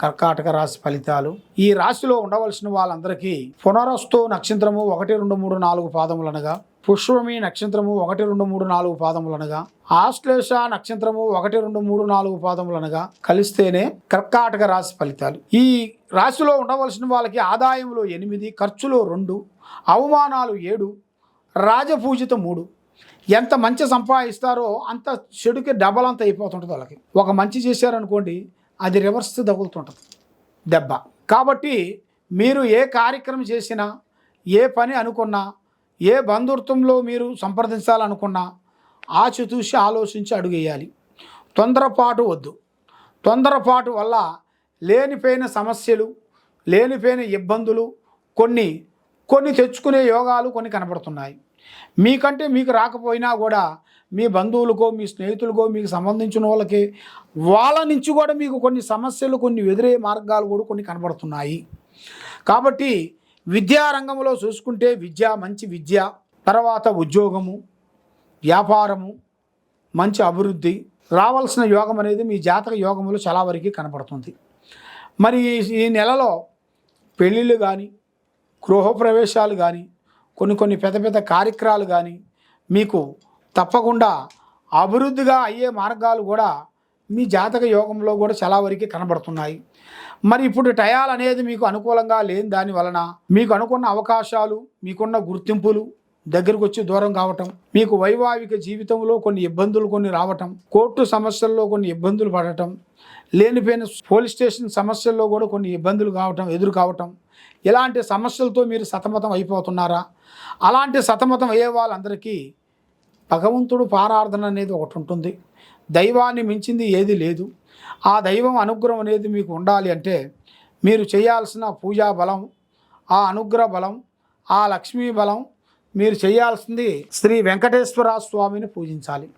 కర్కాటక రాశి ఫలితాలు. ఈ రాశిలో ఉండవలసిన వాళ్ళందరికీ పునరస్తు నక్షత్రము 1, 2, 3, 4 పాదములనగా, పుష్పమి నక్షత్రము 1, 2, 3, 4 పాదములనగా, ఆశ్లేష నక్షత్రము 1, 2, 3, 4 పాదములనగా కలిస్తేనే కర్కాటక రాశి ఫలితాలు. ఈ రాశిలో ఉండవలసిన వాళ్ళకి ఆదాయములో 8, ఖర్చులో 2, అవమానాలు 7, రాజపూజిత 3. ఎంత మంచి సంపాదిస్తారో అంత చెడుకి డబల్ అంత అయిపోతుంటుంది వాళ్ళకి. ఒక మంచి చేశారనుకోండి, అది రివర్స్ తగులుతుంటుంది దెబ్బ. కాబట్టి మీరు ఏ కార్యక్రమం చేసినా, ఏ పని అనుకున్నా, ఏ బంధుత్వంలో మీరు సంప్రదించాలనుకున్నా ఆచితూచి ఆలోచించి అడుగేయాలి. తొందరపాటు వద్దు. తొందరపాటు వల్ల లేనిపోయిన సమస్యలు, లేనిపోయిన ఇబ్బందులు కొన్ని తెచ్చుకునే యోగాలు కొన్ని కనబడుతున్నాయి. మీకంటే మీకు రాకపోయినా కూడా మీ బంధువులకో, మీ స్నేహితులకో, మీకు సంబంధించిన వాళ్ళ నుంచి కూడా మీకు కొన్ని సమస్యలు, కొన్ని ఎదురయ్యే మార్గాలు కూడా కొన్ని కనబడుతున్నాయి. కాబట్టి విద్యారంగంలో చూసుకుంటే మంచి విద్య, తర్వాత ఉద్యోగము, వ్యాపారము, మంచి అభివృద్ధి రావాల్సిన యోగం అనేది మీ జాతక యోగములు చాలా వరకు కనబడుతుంది. మరి ఈ నెలలో పెళ్ళిళ్ళు కానీ, గృహప్రవేశాలు కానీ, కొన్ని పెద్ద కార్యక్రమాలు కానీ మీకు తప్పకుండా అభివృద్ధిగా అయ్యే మార్గాలు కూడా మీ జాతక యోగంలో కూడా చాలా వరకు కనబడుతున్నాయి. మరి ఇప్పుడు టయాలు అనేది మీకు అనుకూలంగా లేని దాని వలన మీకు అనుకున్న అవకాశాలు, మీకున్న గుర్తింపులు దగ్గరకు వచ్చి దూరం కావటం, మీకు వైవాహిక జీవితంలో కొన్ని ఇబ్బందులు రావటం, కోర్టు సమస్యల్లో కొన్ని ఇబ్బందులు పడటం, లేనిపోయిన పోలీస్ స్టేషన్ సమస్యల్లో కూడా కొన్ని ఇబ్బందులు ఎదురు కావటం, ఇలాంటి సమస్యలతో మీరు సతమతం అయిపోతున్నారా? అలాంటి సతమతం అయ్యే వాళ్ళందరికీ భగవంతుడు పారార్థన అనేది ఒకటి ఉంటుంది. దైవాన్ని మించింది ఏది లేదు. ఆ దైవం అనుగ్రహం అనేది మీకు ఉండాలి అంటే మీరు చేయాల్సిన పూజా బలం, ఆ అనుగ్రహ బలం, ఆ లక్ష్మీ బలం, మీరు చేయాల్సింది శ్రీ వెంకటేశ్వర స్వామిని పూజించాలి.